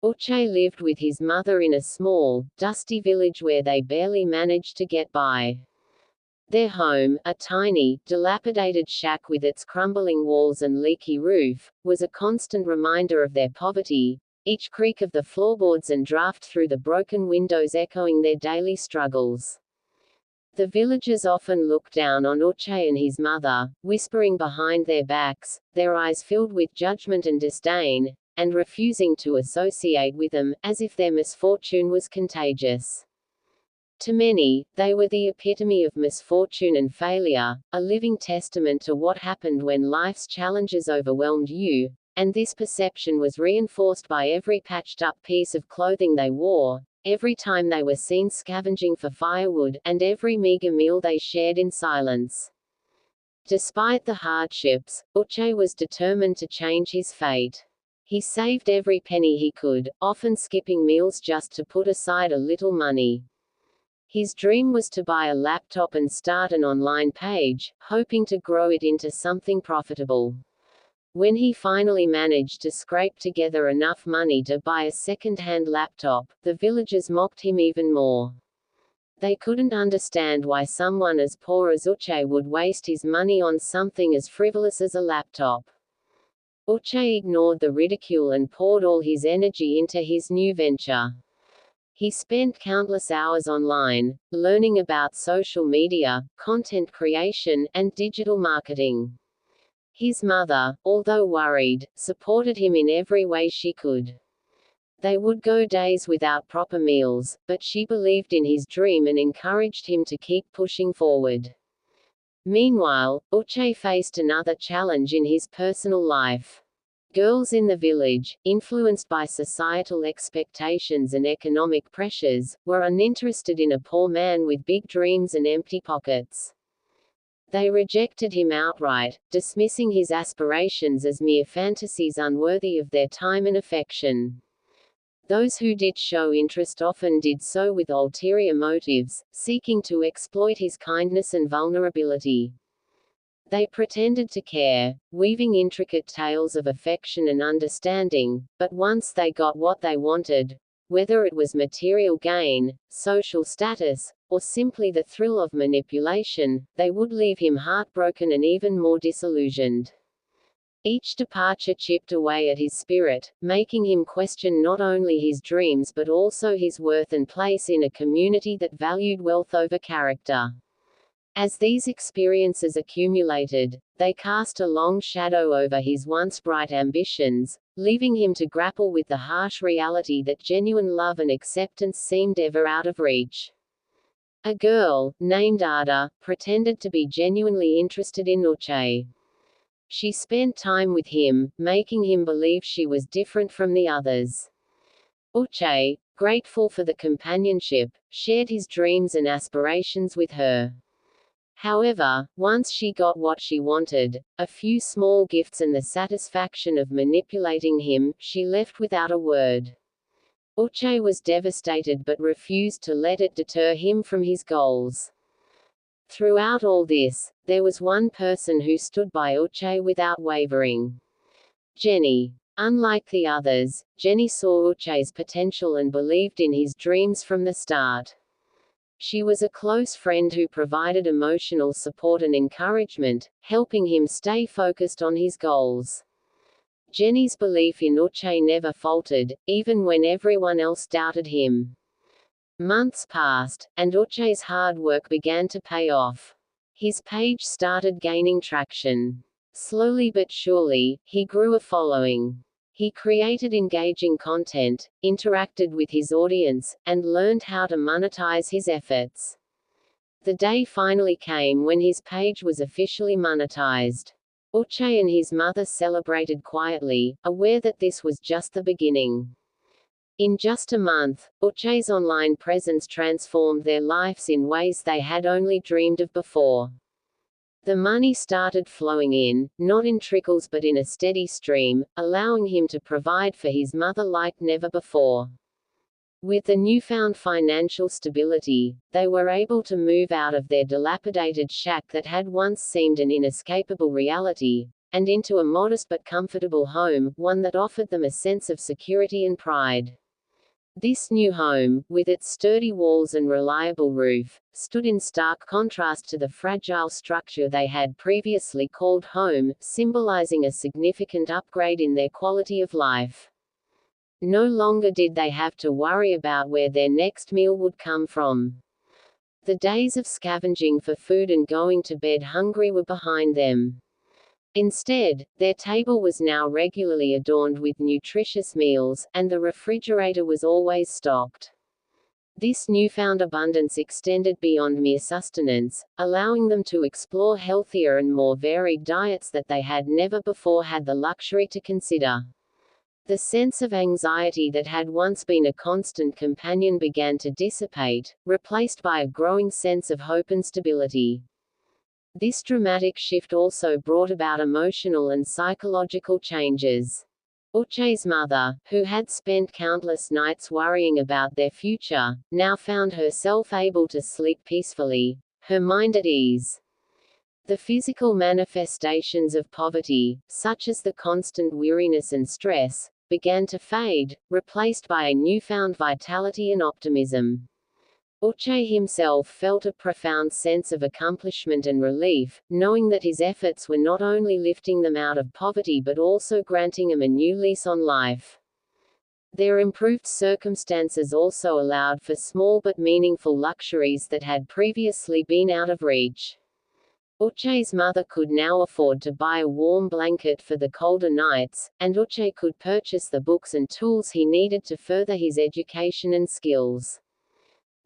UCHE lived with his mother in a small, dusty village where they barely managed to get by. Their home, a tiny, dilapidated shack with its crumbling walls and leaky roof, was a constant reminder of their poverty, each creak of the floorboards and draft through the broken windows echoing their daily struggles. The villagers often looked down on UCHE and his mother, whispering behind their backs, their eyes filled with judgment and disdain, and refusing to associate with them, as if their misfortune was contagious. To many, they were the epitome of misfortune and failure, a living testament to what happened when life's challenges overwhelmed you, and this perception was reinforced by every patched-up piece of clothing they wore, every time they were seen scavenging for firewood, and every meager meal they shared in silence. Despite the hardships, UCHE was determined to change his fate. He saved every penny he could, often skipping meals just to put aside a little money. His dream was to buy a laptop and start an online page, hoping to grow it into something profitable. When he finally managed to scrape together enough money to buy a second-hand laptop, the villagers mocked him even more. They couldn't understand why someone as poor as UCHE would waste his money on something as frivolous as a laptop. UCHE ignored the ridicule and poured all his energy into his new venture. He spent countless hours online, learning about social media, content creation, and digital marketing. His mother, although worried, supported him in every way she could. They would go days without proper meals, but she believed in his dream and encouraged him to keep pushing forward. Meanwhile, UCHE faced another challenge in his personal life. Girls in the village, influenced by societal expectations and economic pressures, were uninterested in a poor man with big dreams and empty pockets. They rejected him outright, dismissing his aspirations as mere fantasies unworthy of their time and affection. Those who did show interest often did so with ulterior motives, seeking to exploit his kindness and vulnerability. They pretended to care, weaving intricate tales of affection and understanding, but once they got what they wanted, whether it was material gain, social status, or simply the thrill of manipulation, they would leave him heartbroken and even more disillusioned. Each departure chipped away at his spirit, making him question not only his dreams but also his worth and place in a community that valued wealth over character. As these experiences accumulated, they cast a long shadow over his once bright ambitions, leaving him to grapple with the harsh reality that genuine love and acceptance seemed ever out of reach. A girl, named Ada, pretended to be genuinely interested in UCHE. She spent time with him, making him believe she was different from the others. UCHE, grateful for the companionship, shared his dreams and aspirations with her. However, once she got what she wanted, a few small gifts and the satisfaction of manipulating him, she left without a word. UCHE was devastated but refused to let it deter him from his goals. Throughout all this, there was one person who stood by UCHE without wavering. Jenny. Unlike the others, Jenny saw UCHE's potential and believed in his dreams from the start. She was a close friend who provided emotional support and encouragement, helping him stay focused on his goals. Jenny's belief in UCHE never faltered, even when everyone else doubted him. Months passed, and UCHE's hard work began to pay off. His page started gaining traction. Slowly but surely, he grew a following. He created engaging content, interacted with his audience, and learned how to monetize his efforts. The day finally came when his page was officially monetized. UCHE and his mother celebrated quietly, aware that this was just the beginning. In just a month, UCHE's online presence transformed their lives in ways they had only dreamed of before. The money started flowing in, not in trickles but in a steady stream, allowing him to provide for his mother like never before. With the newfound financial stability, they were able to move out of their dilapidated shack that had once seemed an inescapable reality, and into a modest but comfortable home, one that offered them a sense of security and pride. This new home, with its sturdy walls and reliable roof, stood in stark contrast to the fragile structure they had previously called home, symbolizing a significant upgrade in their quality of life. No longer did they have to worry about where their next meal would come from. The days of scavenging for food and going to bed hungry were behind them. Instead, their table was now regularly adorned with nutritious meals, and the refrigerator was always stocked. This newfound abundance extended beyond mere sustenance, allowing them to explore healthier and more varied diets that they had never before had the luxury to consider. The sense of anxiety that had once been a constant companion began to dissipate, replaced by a growing sense of hope and stability. This dramatic shift also brought about emotional and psychological changes. UCHE's mother, who had spent countless nights worrying about their future, now found herself able to sleep peacefully, her mind at ease. The physical manifestations of poverty, such as the constant weariness and stress, began to fade, replaced by a newfound vitality and optimism. UCHE himself felt a profound sense of accomplishment and relief, knowing that his efforts were not only lifting them out of poverty but also granting him a new lease on life. Their improved circumstances also allowed for small but meaningful luxuries that had previously been out of reach. UCHE's mother could now afford to buy a warm blanket for the colder nights, and UCHE could purchase the books and tools he needed to further his education and skills.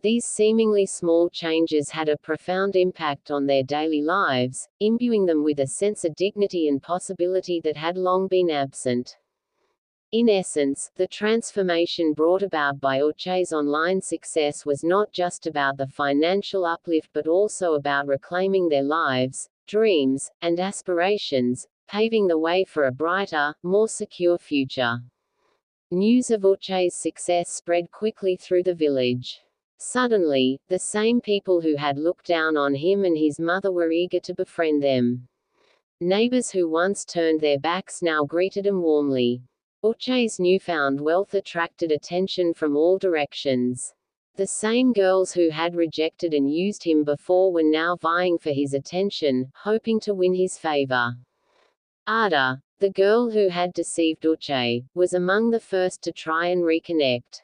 These seemingly small changes had a profound impact on their daily lives, imbuing them with a sense of dignity and possibility that had long been absent. In essence, the transformation brought about by UCHE's online success was not just about the financial uplift but also about reclaiming their lives, dreams, and aspirations, paving the way for a brighter, more secure future. News of UCHE's success spread quickly through the village. Suddenly, the same people who had looked down on him and his mother were eager to befriend them. Neighbors who once turned their backs now greeted him warmly. UCHE's newfound wealth attracted attention from all directions. The same girls who had rejected and used him before were now vying for his attention, hoping to win his favor. Ada, the girl who had deceived UCHE, was among the first to try and reconnect.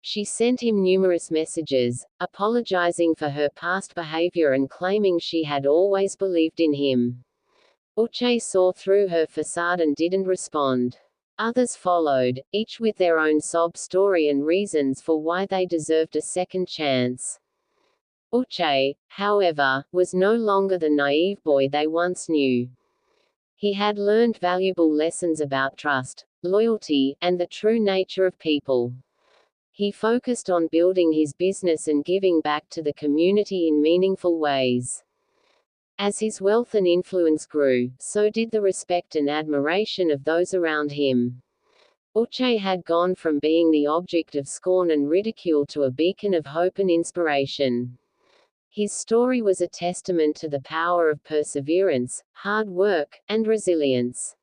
She sent him numerous messages, apologizing for her past behavior and claiming she had always believed in him. UCHE saw through her facade and didn't respond. Others followed, each with their own sob story and reasons for why they deserved a second chance. UCHE, however, was no longer the naive boy they once knew. He had learned valuable lessons about trust, loyalty, and the true nature of people. He focused on building his business and giving back to the community in meaningful ways. As his wealth and influence grew, so did the respect and admiration of those around him. UCHE had gone from being the object of scorn and ridicule to a beacon of hope and inspiration. His story was a testament to the power of perseverance, hard work, and resilience.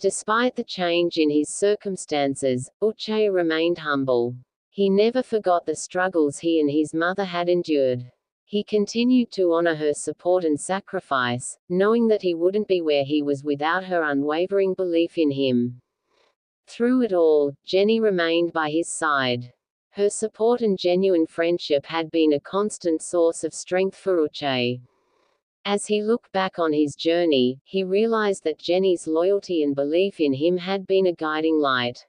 Despite the change in his circumstances, UCHE remained humble. He never forgot the struggles he and his mother had endured. He continued to honor her support and sacrifice, knowing that he wouldn't be where he was without her unwavering belief in him. Through it all, Jenny remained by his side. Her support and genuine friendship had been a constant source of strength for UCHE. As he looked back on his journey, he realized that Jenny's loyalty and belief in him had been a guiding light.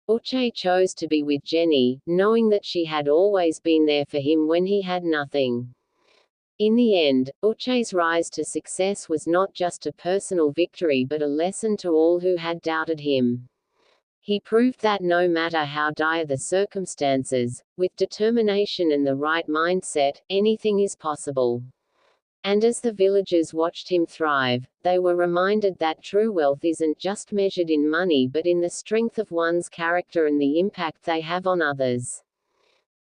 UCHE chose to be with Jenny, knowing that she had always been there for him when he had nothing. In the end, UCHE's rise to success was not just a personal victory but a lesson to all who had doubted him. He proved that no matter how dire the circumstances, with determination and the right mindset, anything is possible. And as the villagers watched him thrive, they were reminded that true wealth isn't just measured in money but in the strength of one's character and the impact they have on others.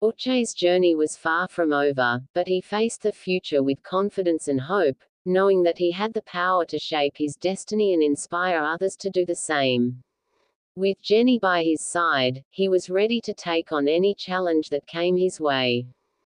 UCHE's journey was far from over, but he faced the future with confidence and hope, knowing that he had the power to shape his destiny and inspire others to do the same. With Jenny by his side, he was ready to take on any challenge that came his way.